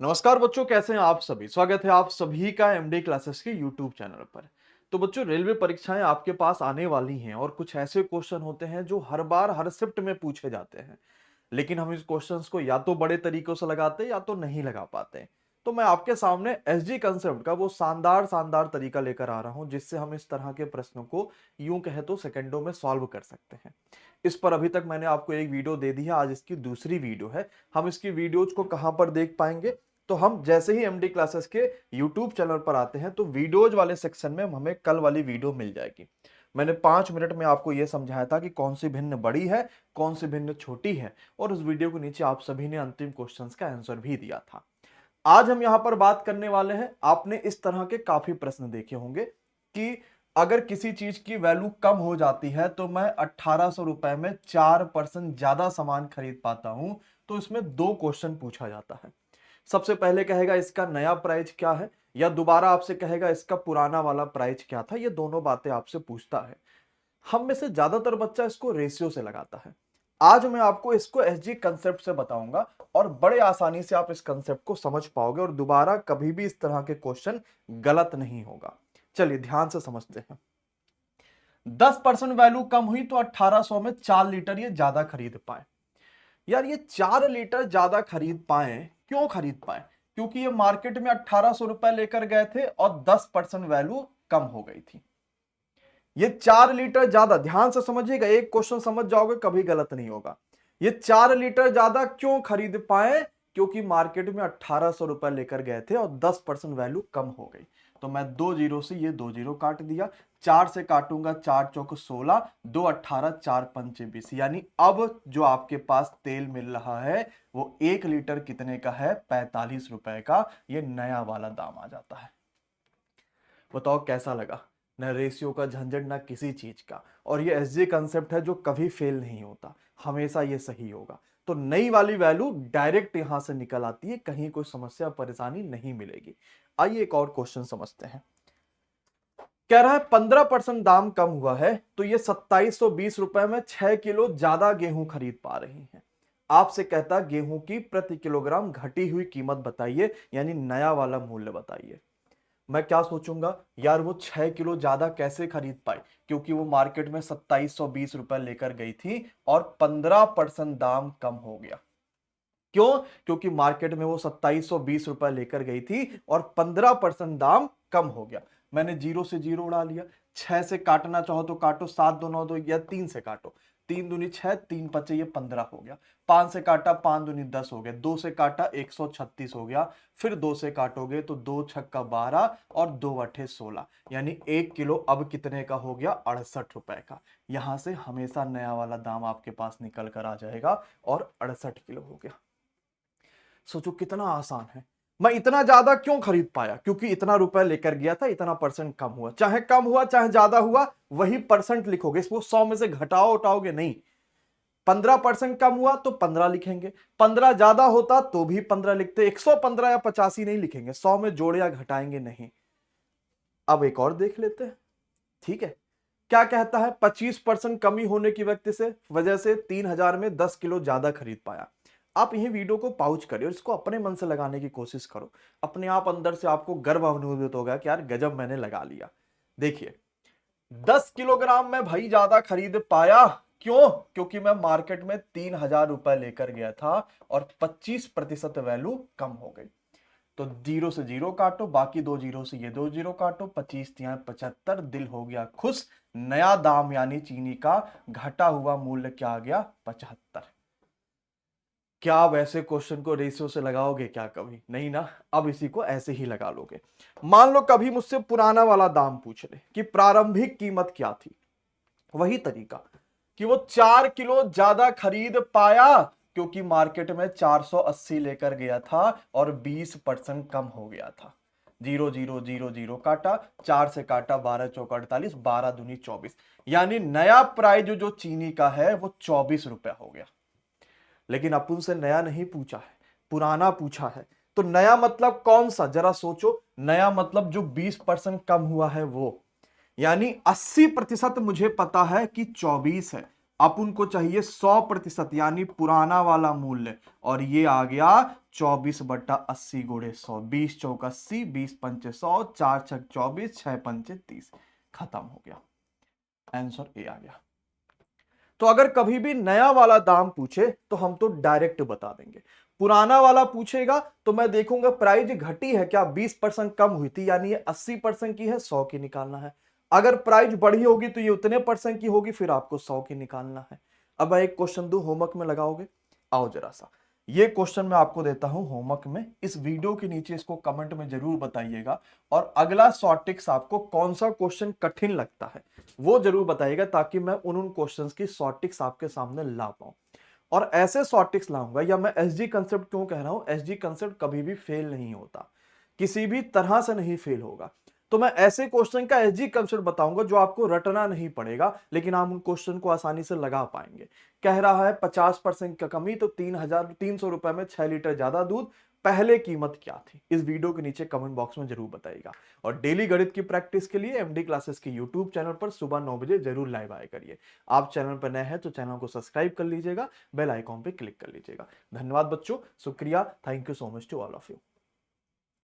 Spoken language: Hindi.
नमस्कार बच्चों, कैसे हैं आप सभी। स्वागत है आप सभी का एमडी क्लासेस के यूट्यूब चैनल पर। तो बच्चों, रेलवे परीक्षाएं आपके पास आने वाली हैं और कुछ ऐसे क्वेश्चन होते हैं जो हर बार हर शिफ्ट में पूछे जाते हैं, लेकिन हम इस क्वेश्चंस को या तो बड़े तरीकों से लगाते हैं या तो नहीं लगा पाते। तो मैं आपके सामने एसजी कंसेप्ट का वो शानदार शानदार तरीका लेकर आ रहा हूं जिससे हम इस तरह के प्रश्नों को यूं कहे तो सेकंडों में सॉल्व कर सकते हैं। इस पर अभी तक मैंने आपको एक वीडियो दे दी है, आज इसकी दूसरी वीडियो है। हम इसकी वीडियोज को कहां पर देख पाएंगे? तो हम जैसे ही एमडी क्लासेस के यूट्यूब चैनल पर आते हैं तो वीडियोज वाले सेक्शन में हमें कल वाली वीडियो मिल जाएगी। मैंने 5 मिनट में आपको यह समझाया था कि कौन सी भिन्न बड़ी है, कौन सी भिन्न छोटी है, और उस वीडियो के नीचे आप सभी ने अंतिम क्वेश्चंस का आंसर भी दिया था। आज हम यहां पर बात करने वाले हैं, आपने इस तरह के काफी प्रश्न देखे होंगे कि अगर किसी चीज की वैल्यू कम हो जाती है तो मैं 1800 रुपए में 4% ज्यादा सामान खरीद पाता हूं। तो इसमें दो क्वेश्चन पूछा जाता है। सबसे पहले कहेगा इसका नया प्राइस क्या है, या दोबारा आपसे कहेगा इसका पुराना वाला प्राइस क्या था। ये दोनों बातें आपसे पूछता है। हम में से ज्यादातर बच्चा इसको रेशियो से लगाता है। आज मैं आपको इसको एसजी कंसेप्ट से बताऊंगा और बड़े आसानी से आप इस कंसेप्ट को समझ पाओगे और दोबारा कभी भी इस तरह के क्वेश्चन गलत नहीं होगा। चलिए ध्यान से समझते हैं। 10% वैल्यू कम हुई तो 1800 में 4 लीटर ये ज्यादा खरीद पाए। यार ये 4 लीटर ज्यादा खरीद पाए, क्यों खरीद पाए? क्योंकि ये मार्केट में 1800 रुपए लेकर गए थे और 10% वैल्यू कम हो गई थी। ये 4 लीटर ज्यादा, ध्यान से समझिएगा, एक क्वेश्चन समझ जाओगे कभी गलत नहीं होगा। ये 4 लीटर ज्यादा क्यों खरीद पाए? क्योंकि मार्केट में 1800 रुपए लेकर गए थे और 10% वैल्यू कम हो गई। तो मैं 2 जीरो से ये 2 जीरो काट दिया, 4 से काटूंगा 4 चौक 16, 2 18, 4 पंचे 20। यानी अब जो आपके पास तेल मिल रहा है वो 1 लीटर कितने का है? 45 रुपए का। ये नया वाला दाम आ जाता है। बताओ कैसा लगा? न रेशियो का झंझट, ना किसी चीज का। और ये एसजे कंसेप्ट है जो कभी फेल नहीं होता, हमेशा ये सही होगा। तो नई वाली वैल्यू डायरेक्ट यहां से निकल आती है, कहीं कोई समस्या परेशानी नहीं मिलेगी। आइए एक और क्वेश्चन समझते हैं। कह रहा है 15% दाम कम हुआ है तो ये 2720 रुपए में 6 किलो ज्यादा गेहूं खरीद पा रही हैं। आपसे कहता गेहूं की प्रति किलोग्राम घटी हुई कीमत बताइए, यानी नया वाला मूल्य बताइए। मैं क्या सोचूंगा, यार वो 6 किलो ज्यादा कैसे खरीद पाई? क्योंकि वो मार्केट में 2720 रुपए लेकर गई थी और 15% दाम कम हो गया। क्यों? क्योंकि मार्केट में वो 2720 रुपए लेकर गई थी और 15% दाम कम हो गया। मैंने जीरो से जीरो उड़ा लिया। 6 से काटना चाहो तो काटो, 7 2 9 2, या 3 से काटो। 3 दूनी 6, 3 5 ये 15 हो गया। 5 से काटा, 5 दूनी 10 हो गया। 2 से काटा, 136 हो गया। फिर 2 से काटोगे तो 2 छक्का 12 और 2 अठे 16, यानी 1 किलो अब कितने का हो गया? 68 रुपए का। यहां से हमेशा नया वाला दाम आपके पास निकल कर आ जाएगा और 68 किलो हो गया। सोचो कितना आसान है। मैं इतना ज्यादा क्यों खरीद पाया? क्योंकि इतना रुपए लेकर गया था, इतना परसेंट कम हुआ। चाहे कम हुआ चाहे ज्यादा हुआ, वही परसेंट लिखोगे, इसको 100 में से घटाओ उठाओगे नहीं। 15% कम हुआ तो 15 लिखेंगे, 15 ज्यादा होता तो भी 15 लिखते। 115 या 85 नहीं लिखेंगे, 100 में जोड़े या घटाएंगे नहीं। अब एक और देख लेते हैं, ठीक है। क्या कहता है? 25% कमी होने की व्यक्ति से वजह से 3000 में 10 किलो ज्यादा खरीद पाया। आप यही वीडियो को पाउच करिए और इसको अपने मन से लगाने की कोशिश करो। अपने आप अंदर से आपको गर्व अनुभूत होगा कि यार गजब मैंने लगा लिया। देखिए, 10 किलोग्राम में भाई ज्यादा खरीद पाया। क्यों? क्योंकि मैं मार्केट में 3000 रुपए लेकर गया था और 25% वैल्यू कम हो गई। तो जीरो से जीरो काटो, बाकी 2 जीरो से ये 2 जीरो काटो, 25 × 75, दिल हो गया खुश। नया दाम यानी चीनी का घटा हुआ मूल्य क्या आ गया? 75। क्या आप ऐसे क्वेश्चन को रेशियो से लगाओगे क्या? कभी नहीं ना। अब इसी को ऐसे ही लगा लोगे। मान लो कभी मुझसे पुराना वाला दाम पूछ ले कि प्रारंभिक कीमत क्या थी, वही तरीका कि वो 4 किलो ज्यादा खरीद पाया क्योंकि मार्केट में 480 लेकर गया था और 20% कम हो गया था। जीरो जीरो जीरो जीरो काटा, 4 से काटा, 12 चौक 48, 12 दूनी 24, यानी नया प्राइस जो चीनी का है वो 24 रुपया हो गया। लेकिन अपन से नया नहीं पूछा है, पुराना पूछा है। तो नया मतलब कौन सा? जरा सोचो। नया मतलब जो 20% कम हुआ है वो, यानी 80% मुझे पता है कि 24 है। अपन को चाहिए 100% यानी पुराना वाला मूल्य, और ये आ गया 24/80 गुणे 100। 20 चौक 80, 20 पंचे 100, 4 छक 24, 6 पंचे 30। खत्म हो गया, आंसर ए आ गया। तो अगर कभी भी नया वाला दाम पूछे तो हम तो डायरेक्ट बता देंगे। पुराना वाला पूछेगा तो मैं देखूंगा प्राइस घटी है क्या, 20% कम हुई थी, यानी ये 80% की है, 100 की निकालना है। अगर प्राइस बढ़ी होगी तो ये उतने परसेंट की होगी, फिर आपको 100 की निकालना है। अब मैं एक क्वेश्चन दूं, होमवर्क में लगाओगे? आओ जरा सा, ये क्वेश्चन मैं आपको देता हूं होमवर्क में, इस वीडियो के नीचे इसको कमेंट में जरूर बताइएगा। और अगला शॉर्ट टिक्स आपको कौन सा क्वेश्चन कठिन लगता है वो जरूर बताइएगा, ताकि मैं उन क्वेश्चंस की शॉर्ट टिक्स आपके सामने ला पाऊं। और ऐसे शॉर्ट टिक्स लाऊंगा, या मैं एसजी कंसेप्ट क्यों कह रहा हूं, एसजी कंसेप्ट कभी भी फेल नहीं होता, किसी भी तरह से नहीं फेल होगा। तो मैं ऐसे क्वेश्चन का एसजी कंसेप्ट बताऊंगा जो आपको रटना नहीं पड़ेगा, लेकिन आप उन क्वेश्चन को आसानी से लगा पाएंगे। कह रहा है 50% का कमी तो 3,300 रुपए में 6 लीटर ज्यादा दूध, पहले कीमत क्या थी? इस वीडियो के नीचे कमेंट बॉक्स में जरूर बताइएगा। और डेली गणित की प्रैक्टिस के लिए एमडी क्लासेस के यूट्यूब चैनल पर सुबह 9 बजे जरूर लाइव आया करिए। आप चैनल पर नए हैं तो चैनल को सब्सक्राइब कर लीजिएगा, बेल आइकॉन पे क्लिक कर लीजिएगा। धन्यवाद बच्चों, शुक्रिया, thank you so much to all of you.